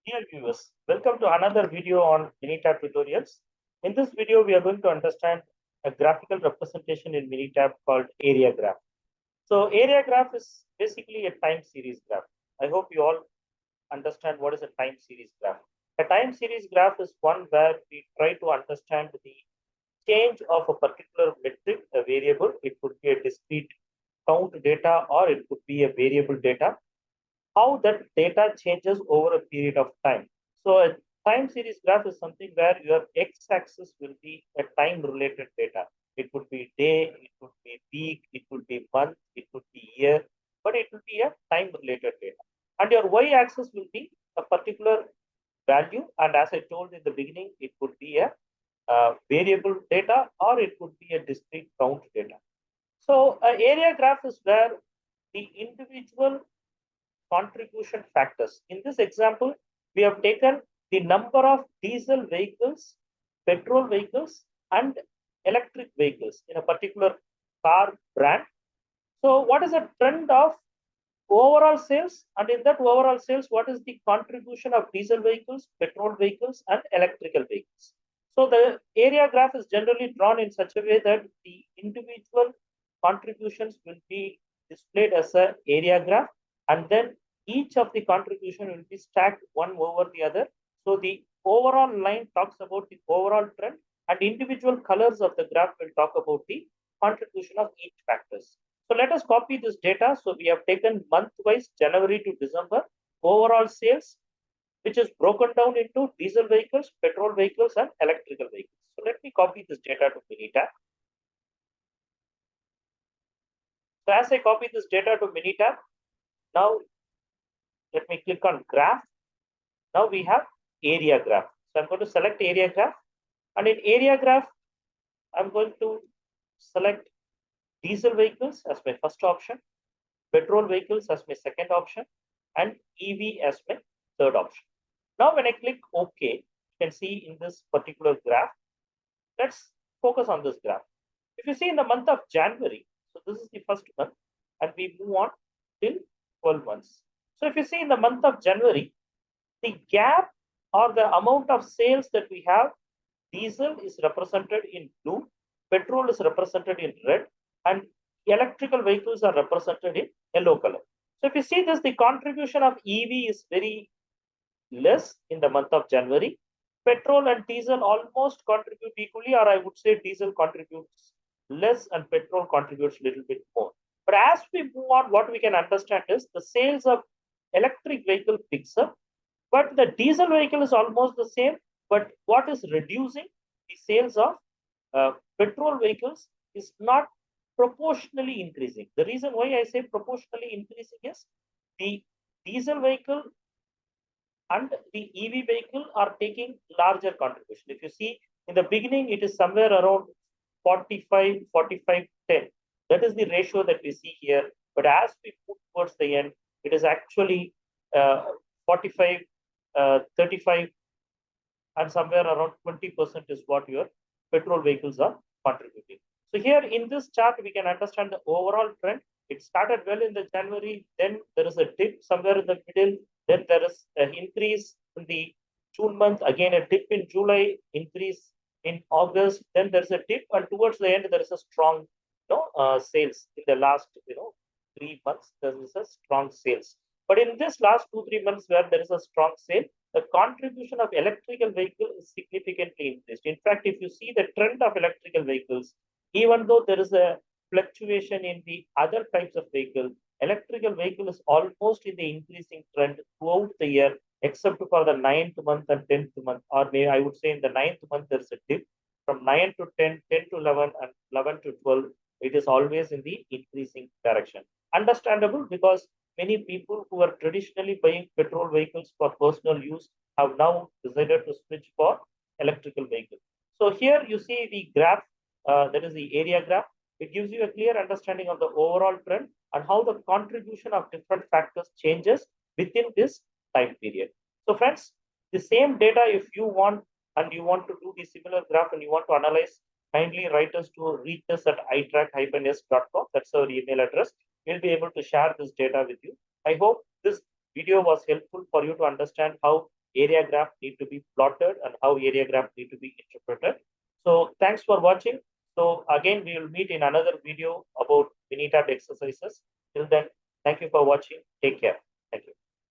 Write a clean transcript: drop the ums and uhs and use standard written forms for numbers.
Dear viewers, welcome to another video on MINITAB tutorials. In this video, we are going to understand a graphical representation in MINITAB called area graph. So area graph is basically a time series graph. I hope you all understand what is a time series graph. A time series graph is one where we try to understand the change of a particular metric, a variable. It could be a discrete count data or it could be a variable data, how that data changes over a period of time. So a time series graph is something where your x-axis will be a time-related data. It could be day, it could be week, it could be month, it could be year, but it will be a time-related data. And your y-axis will be a particular value. And as I told in the beginning, it could be a variable data or it could be a discrete count data. So an area graph is where the individual contribution factors. In this example, we have taken the number of diesel vehicles, petrol vehicles, and electric vehicles in a particular car brand. So what is the trend of overall sales? And in that overall sales, what is the contribution of diesel vehicles, petrol vehicles, and electrical vehicles? So the area graph is generally drawn in such a way that the individual contributions will be displayed as an area graph, and then each of the contribution will be stacked one over the other. So the overall line talks about the overall trend, and individual colors of the graph will talk about the contribution of each factors. So let us copy this data. So we have taken month-wise, January to December, overall sales, which is broken down into diesel vehicles, petrol vehicles, and electrical vehicles. So let me copy this data to MINITAB. So as I copy this data to MINITAB, now let me click on graph. Now we have area graph. So I'm going to select area graph. And in area graph, I'm going to select diesel vehicles as my first option, petrol vehicles as my second option, and EV as my third option. Now when I click OK, you can see in this particular graph, let's focus on this graph. If you see in the month of January, so this is the first month, and we move on till 12 months. So if you see in the month of January, the gap or the amount of sales that we have, diesel is represented in blue, petrol is represented in red, and electrical vehicles are represented in yellow color. So if you see this, the contribution of EV is very less in the month of January. Petrol and diesel almost contribute equally, or I would say diesel contributes less and petrol contributes a little bit more. But as we move on, what we can understand is the sales of electric vehicle picks up, but the diesel vehicle is almost the same. But what is reducing the sales of petrol vehicles is not proportionally increasing. The reason why I say proportionally increasing is the diesel vehicle and the EV vehicle are taking larger contribution. If you see in the beginning, it is somewhere around 45, 45, 10. That is the ratio that we see here. But as we move towards the end, it is actually 45, 35, and somewhere around 20% is what your petrol vehicles are contributing. So here in this chart, we can understand the overall trend. It started well in the January, then there is a dip somewhere in the middle, then there is an increase in the June month, again a dip in July, increase in August, then there's a dip, and towards the end there is a strong sales in the last 3 months. There is a strong sales. But in this last 2-3 months where there is a strong sale, the contribution of electrical vehicle is significantly increased. In fact, if you see the trend of electrical vehicles, even though there is a fluctuation in the other types of vehicle, electrical vehicle is almost in the increasing trend throughout the year, except for the 9th month and 10th month, or maybe I would say in the 9th month there is a dip. From 9 to 10, 10 to 11, and 11 to 12, it is always in the increasing direction. Understandable, because many people who are traditionally buying petrol vehicles for personal use have now decided to switch for electrical vehicles. So here you see the graph, that is the area graph. It gives you a clear understanding of the overall trend and how the contribution of different factors changes within this time period. So friends, the same data, if you want and you want to do the similar graph and you want to analyze, kindly write us to reachus@itrack-s.com. That's our email address. We'll be able to share this data with you. I hope this video was helpful for you to understand how area graph need to be plotted and how area graph need to be interpreted. So thanks for watching. So again, we will meet in another video about MINITAB exercises. Till then, thank you for watching. Take care.